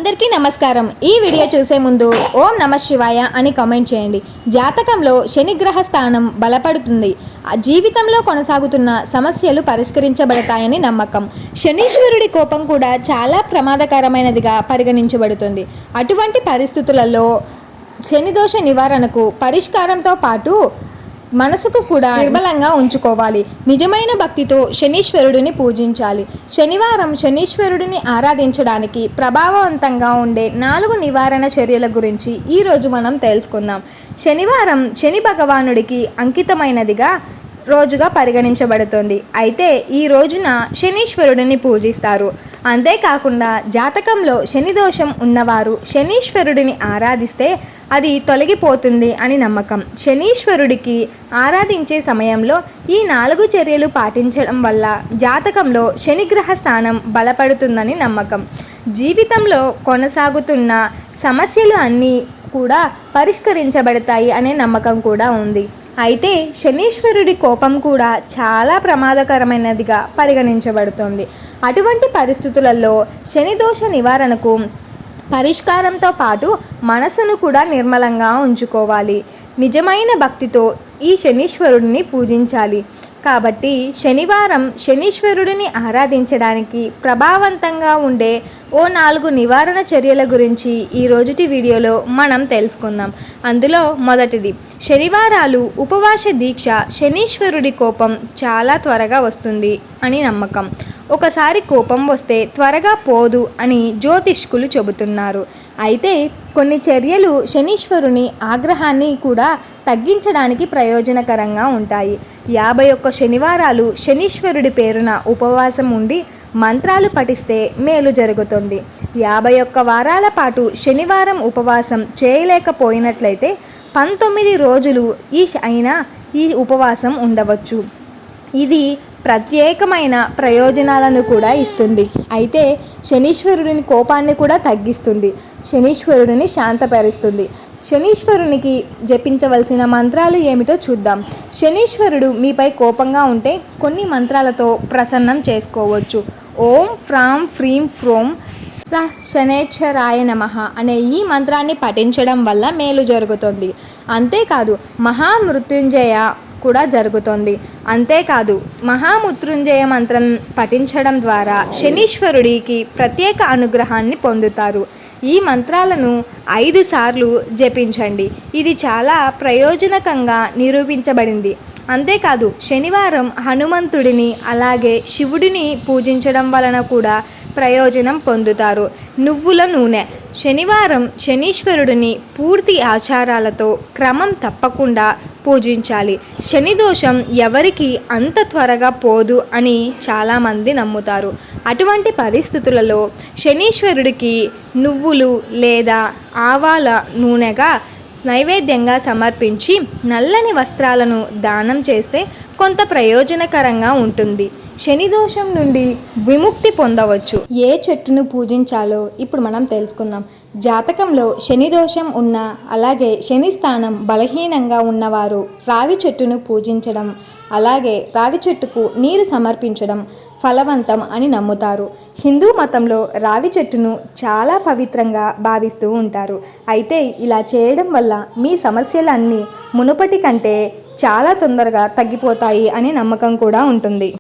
అందరికీ నమస్కారం। ఈ వీడియో చూసే ముందు ఓం నమః శివాయ అని కామెంట్ చేయండి। జాతకంలో శనిగ్రహ స్థానం బలపడుతుంది। జీవితంలో కొనసాగుతున్న సమస్యలు పరిష్కరించబడతాయని నమ్మకం। శనీశ్వరుడి కోపం కూడా చాలా ప్రమాదకరమైనదిగా పరిగణించబడుతుంది। అటువంటి పరిస్థితులలో శని దోష నివారణకు పరిష్కారంతో పాటు మనసుకు కూడా నిర్మలంగా ఉంచుకోవాలి। నిజమైన భక్తితో శనీశ్వరుడిని పూజించాలి। శనివారం శనీశ్వరుడిని ఆరాధించడానికి ప్రభావవంతంగా ఉండే 4 నివారణ చర్యల గురించి ఈరోజు మనం తెలుసుకుందాం। శనివారం శని భగవానుడికి అంకితమైనదిగా రోజుగా పరిగణించబడుతుంది। అయితే ఈ రోజున శనీశ్వరుడిని పూజిస్తారు। అంతేకాకుండా జాతకంలో శని దోషం ఉన్నవారు శనీశ్వరుడిని ఆరాధిస్తే అది తొలగిపోతుంది అని నమ్మకం। శనీశ్వరుడికి ఆరాధించే సమయంలో ఈ 4 చర్యలు పాటించడం వల్ల జాతకంలో శనిగ్రహ స్థానం బలపడుతుందని నమ్మకం। జీవితంలో కొనసాగుతున్న సమస్యలు అన్నీ కూడా పరిష్కరించబడతాయి అనే నమ్మకం కూడా ఉంది। అయితే శనీశ్వరుడి కోపం కూడా చాలా ప్రమాదకరమైనదిగా పరిగణించబడుతుంది। అటువంటి పరిస్థితులలో శని దోష నివారణకు పరిష్కారంతో పాటు మనసును కూడా నిర్మలంగా ఉంచుకోవాలి। నిజమైన భక్తితో ఈ శనీశ్వరుడిని పూజించాలి। కాబట్టి శనివారం శనీశ్వరుడిని ఆరాధించడానికి ప్రభావవంతంగా ఉండే 4 నివారణ చర్యల గురించి ఈ రోజుటి వీడియోలో మనం తెలుసుకుందాం। అందులో మొదటిది, శనివారాలు ఉపవాస దీక్ష శనీశ్వరుడి కోపం చాలా త్వరగా వస్తుంది అని నమ్మకం। ఒకసారి కోపం వస్తే త్వరగా పోదు అని జ్యోతిష్కులు చెబుతున్నారు। అయితే కొన్ని చర్యలు శనీశ్వరుని ఆగ్రహాన్ని కూడా తగ్గించడానికి ప్రయోజనకరంగా ఉంటాయి। 51 శనివారాలు శనీశ్వరుడి పేరున ఉపవాసం ఉండి మంత్రాలు పఠిస్తే మేలు జరుగుతుంది। 51 వారాల పాటు శనివారం ఉపవాసం చేయలేకపోయినట్లయితే 19 రోజులు ఈ ఉపవాసం ఉండవచ్చు। ఇది ప్రత్యేకమైన ప్రయోజనాలను కూడా ఇస్తుంది। అయితే శనీశ్వరుడిని కోపాన్ని కూడా తగ్గిస్తుంది, శనీశ్వరుడిని శాంతపరుస్తుంది। శనీశ్వరునికి జపించవలసిన మంత్రాలు ఏమిటో చూద్దాం। శనీశ్వరుడు మీపై కోపంగా ఉంటే కొన్ని మంత్రాలతో ప్రసన్నం చేసుకోవచ్చు। ఓం ఫ్రాం ఫ్రీం ఫ్రోం స శనేశ్వరాయ నమః అనే ఈ మంత్రాన్ని పఠించడం వల్ల మేలు జరుగుతుంది। అంతేకాదు మహామృత్యుంజయ కూడా జరుగుతుంది। అంతేకాదు మహామృత్యుంజయ మంత్రం పఠించడం ద్వారా శనీశ్వరుడికి ప్రత్యేక అనుగ్రహాన్ని పొందుతారు। ఈ మంత్రాలను 5 సార్లు జపించండి, ఇది చాలా ప్రయోజనకంగా నిరూపించబడింది। అంతేకాదు శనివారం హనుమంతుడిని అలాగే శివుడిని పూజించడం వలన కూడా ప్రయోజనం పొందుతారు। నువ్వుల నూనె, శనివారం శనీశ్వరుడిని పూర్తి ఆచారాలతో క్రమం తప్పకుండా పూజించాలి। శని దోషం ఎవరికి అంత త్వరగా పోదు అని చాలామంది నమ్ముతారు। అటువంటి పరిస్థితులలో శనీశ్వరుడికి నువ్వులు లేదా ఆవాల నూనెగా నైవేద్యంగా సమర్పించి నల్లని వస్త్రాలను దానం చేస్తే కొంత ప్రయోజనకరంగా ఉంటుంది। శని దోషం నుండి విముక్తి పొందవచ్చు। ఏ చెట్టును పూజించాలో ఇప్పుడు మనం తెలుసుకుందాం। జాతకంలో శని దోషం ఉన్న అలాగే శని స్థానం బలహీనంగా ఉన్నవారు రావి చెట్టును పూజించడం అలాగే రావి చెట్టుకు నీరు సమర్పించడం ఫలవంతం అని నమ్ముతారు। హిందూ మతంలో రావి చెట్టును చాలా పవిత్రంగా భావిస్తూ ఉంటారు। అయితే ఇలా చేయడం వల్ల మీ సమస్యలన్నీ మునుపటి కంటే చాలా తొందరగా తగ్గిపోతాయి అనే నమ్మకం కూడా ఉంటుంది।